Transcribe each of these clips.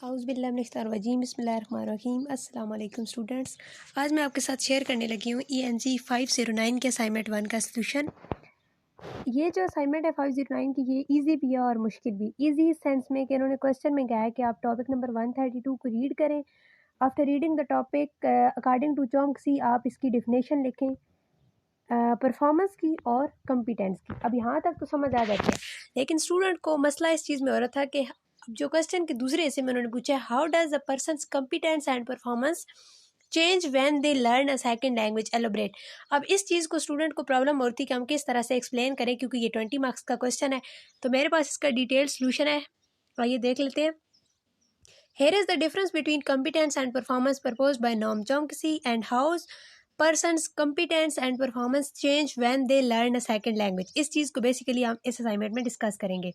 औज़ुबिल्लाहिमिनश्शैतानिर्रजीम बिस्मिल्लाहिर्रहमानिर्रहीम। अस्सलाम वालेकुम स्टूडेंट्स, आज मैं आपके साथ शेयर करने लगी हूँ ENG 509 के असाइनमेंट 1 का सलूशन। ये जो असाइनमेंट है 509 की, ये इजी भी है और मुश्किल भी। इजी इस सेंस में कि इन्होंने क्वेश्चन में कहा है कि आप टॉपिक नंबर 132 को रीड करें। After reading the topic according to Chomsky आप इसकी डिफिनेशन लिखें परफॉर्मेंस की और कॉम्पिटेंस की। अब यहाँ तक तो समझ आ जाती है, लेकिन स्टूडेंट को मसला इस चीज़ में हो रहा था कि जो क्वेश्चन के दूसरे हिस्से में उन्होंने पूछा है how does a person's competence and performance change when they learn a second language elaborate. अब इस चीज़ को स्टूडेंट को प्रॉब्लम होती है कि हम किस तरह से एक्सप्लेन करें, क्योंकि ये 20 मार्क्स का क्वेश्चन है। तो मेरे पास इसका डिटेल सोल्यूशन है, आइए देख लेते हैं। Here is the difference between competence and performance proposed by Noam Chomsky and how person's competence and performance change when they learn a second language। इस चीज़ को बेसिकली हम इस असाइनमेंट में डिस्कस करेंगे।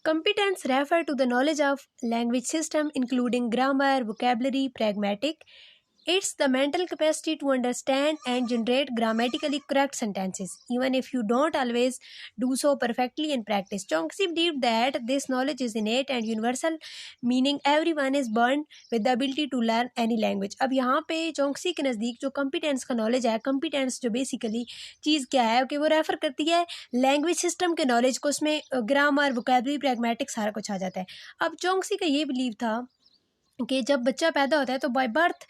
Competence refer to the knowledge of language system including grammar, vocabulary, pragmatic. It's the mental capacity to understand and generate grammatically correct sentences, even if you don't always do so perfectly in practice. Chomsky believed that this knowledge is innate and universal, meaning everyone is born with the ability to learn any language। अब यहाँ पे Chomsky के नज़दीक जो competence का knowledge है, competence जो basically चीज़ क्या है कि वो रेफ़र करती है लैंग्वेज सिस्टम के नॉलेज को, उसमें ग्रामर, वोकैबुलरी, प्रैग्मेटिक सारा कुछ आ जाता है। अब चॉम्स्की का ये बिलीव था कि जब बच्चा पैदा होता है तो बाय बर्थ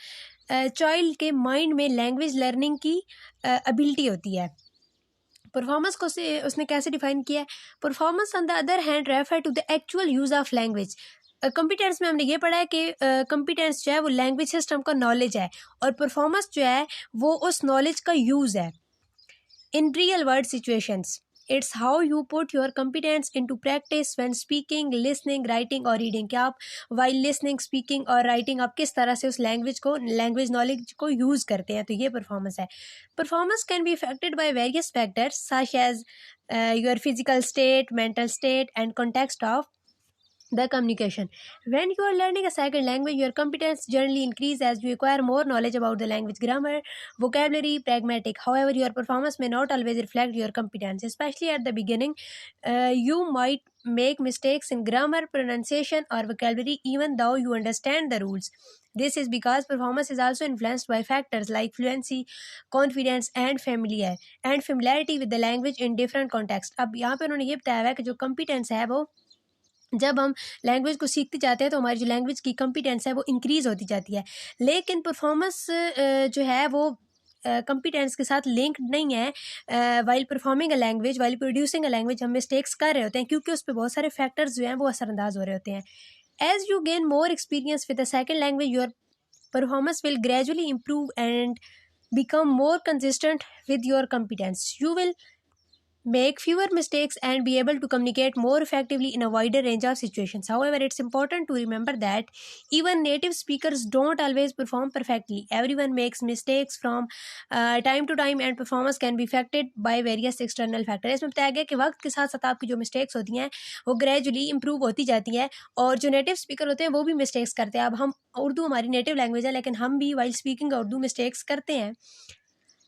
चाइल्ड के माइंड में लैंग्वेज लर्निंग की एबिलिटी होती है। परफॉर्मेंस को से उसने कैसे डिफाइन किया है? Performance on the other hand refer to the actual use of language. Competence में हमने ये पढ़ा है कि कॉम्पिटेंस जो है वो लैंग्वेज सिस्टम का नॉलेज है और परफॉर्मेंस जो है वो उस नॉलेज का यूज़ है in real world situations. It's how you put your competence into practice when speaking, listening, writing और रीडिंग। क्या आप वाइल लिसनिंग, स्पीकिंग और राइटिंग आप किस तरह से उस लैंग्वेज नॉलेज को यूज़ करते हैं, तो ये परफॉर्मेंस है। Performance can be affected by various factors such as your physical state, mental state and context of the communication. When you are learning a second language, your competence generally increase as you acquire more knowledge about the language grammar, vocabulary, pragmatic. However, your performance may not always reflect your competence, especially at the beginning. You might make mistakes in grammar, pronunciation or vocabulary even though you understand the rules. This is because performance is also influenced by factors like fluency, confidence and familiarity with the language in different contexts. अब यहाँ पे उन्होंने ये बताया है कि जो competence है वो जब हम लैंग्वेज को सीखते जाते हैं तो हमारी जो लैंग्वेज की कॉम्पिटेंस है वो इंक्रीज़ होती जाती है, लेकिन परफॉर्मेंस जो है वो कॉम्पिटेंस के साथ लिंक नहीं है। While performing a language, while producing a language हम मिस्टेक्स कर रहे होते हैं क्योंकि उस पर बहुत सारे फैक्टर्स जो हैं वो असरअंदाज हो रहे होते हैं। As you gain more experience with the second language, your performance will gradually improve and become more consistent with your competence. You will make fewer mistakes and be able to communicate more effectively in a wider range of situations. However, it's important to remember that even native speakers don't always perform perfectly. Everyone makes mistakes from time to time and performance can be affected by various external factors. इसमें बताया गया कि वक्त के साथ साथ आपकी जो मिस्टेक्स होती हैं वो ग्रेजुअली इम्प्रूव होती जाती हैं और जो नेटिव स्पीकर होते हैं वो भी मिस्टेक्स करते हैं। अब हम उर्दू हमारी नेटिव लैंग्वेज है, लेकिन हम भी वाइल स्पीकिंग उर्दू मिस्टेक्स करते हैं।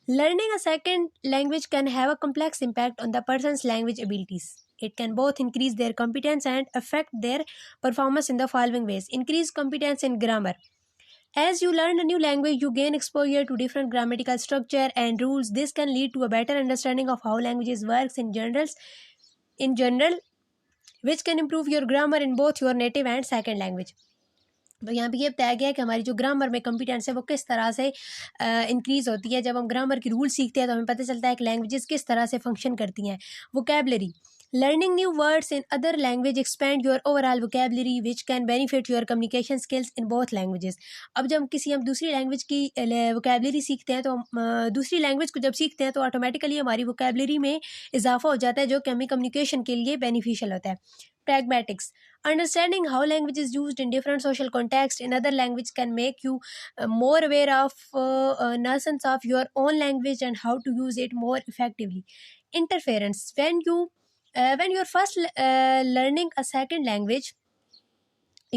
Learning a second language can have a complex impact on the person's language abilities. It can both increase their competence and affect their performance in the following ways. Increase competence in grammar. As you learn a new language, you gain exposure to different grammatical structure and rules. This can lead to a better understanding of how languages works in general, which can improve your grammar in both your native and second language. तो यहाँ पे ये बताया गया है कि हमारी जो ग्रामर में कॉम्पिटेंस है वो किस तरह से इंक्रीज़ होती है। जब हम ग्रामर की रूल सीखते हैं तो हमें पता चलता है कि लैंग्वेजेस किस तरह से फंक्शन करती हैं। Vocabulary, learning new words in other language expand your overall vocabulary which can benefit your communication skills in both languages. अब जब हम दूसरी लैंग्वेज की वोकैबलरी सीखते हैं तो हम दूसरी लैंग्वेज को जब सीखते हैं तो ऑटोमेटिकली हमारी वोकैबलरी में इजाफा हो जाता है जो कि हमें कम्युनिकेशन के लिए बेनिफिशियल होता है। Pragmatics, understanding how language is used in different social contexts in other language can make you more aware of nuisance of your own language and how to use it more effectively. Interference, when you're first learning a second language,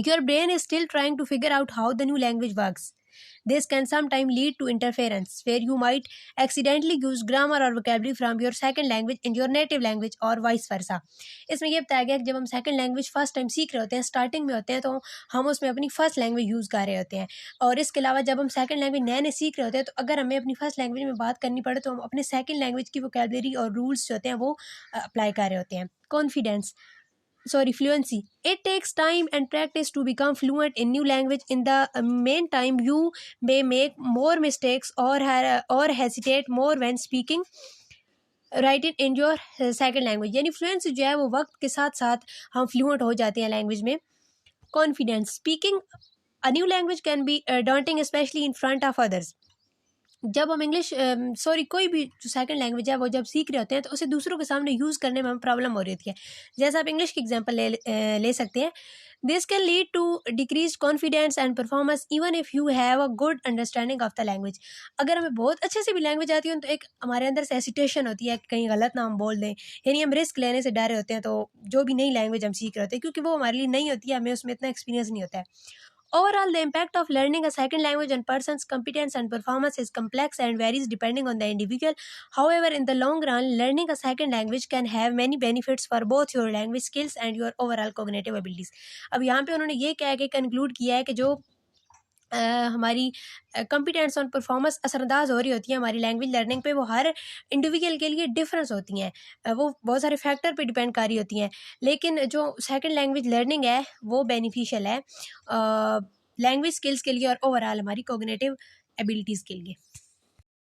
your brain is still trying to figure out how the new language works. This can sometimes lead to interference, where you might accidentally use grammar or vocabulary from your second language in your native language or vice versa. इसमें यह बताया गया कि जब हम second language first time सीख रहे होते हैं, स्टार्टिंग में होते हैं, तो हम उसमें अपनी फर्स्ट लैंग्वेज यूज़ कर रहे होते हैं। और इसके अलावा जब हम सेकंड लैंग्वेज नए नए सीख रहे होते हैं, तो अगर हमें अपनी फर्स्ट लैंग्वेज में बात करनी पड़े तो हम अपने सेकंड लैंग्वेज की वोकैबुलरी और रूल्स जो होते हैं वो अप्लाई कर रहे होते हैं। Fluency. It takes time and practice to become fluent in new language. In the meantime, you may make more mistakes or hesitate more when speaking. Right in your second language, यानी fluency जो है वो वक्त के साथ साथ हम fluent हो जाते हैं लैंग्वेज में। Confidence. Speaking a new language can be daunting specially in front of others. जब हम कोई भी जो सेकंड लैंग्वेज है वो जब सीख रहे होते हैं तो उसे दूसरों के सामने यूज़ करने में हमें प्रॉब्लम हो रही होती है। जैसे आप इंग्लिश की एग्जांपल ले सकते हैं। This can lead to decrease confidence and performance even if you have a good understanding of the language. अगर हमें बहुत अच्छे से भी लैंग्वेज आती है तो एक हमारे अंदर से हेसिटेशन होती है कि कहीं गलत ना हम बोल दें, यानी हम रिस्क लेने से डरे होते हैं। तो जो भी नई लैंग्वेज हम सीख रहे होते हैं, क्योंकि वो हमारे लिए नई होती है, हमें उसमें इतना एक्सपीरियंस नहीं होता है। Overall, the impact of learning a second language on person's competence and performance is complex and varies depending on the individual. However, in the long run, learning a second language can have many benefits for both your language skills and your overall cognitive abilities. अब यहाँ पे उन्होंने ये कह के conclude किया है कि जो हमारी कॉम्पिटेंस और परफॉर्मेंस असरअंदाज हो रही होती है हमारी लैंग्वेज लर्निंग पे, वो हर इंडिविजुअल के लिए डिफरेंस होती हैं। वो बहुत सारे फैक्टर पे डिपेंड कर रही होती हैं, लेकिन जो सेकंड लैंग्वेज लर्निंग है वो बेनिफिशियल है लैंग्वेज स्किल्स के लिए और ओवरऑल हमारी कॉग्निटिव एबिलिटीज़ के लिए।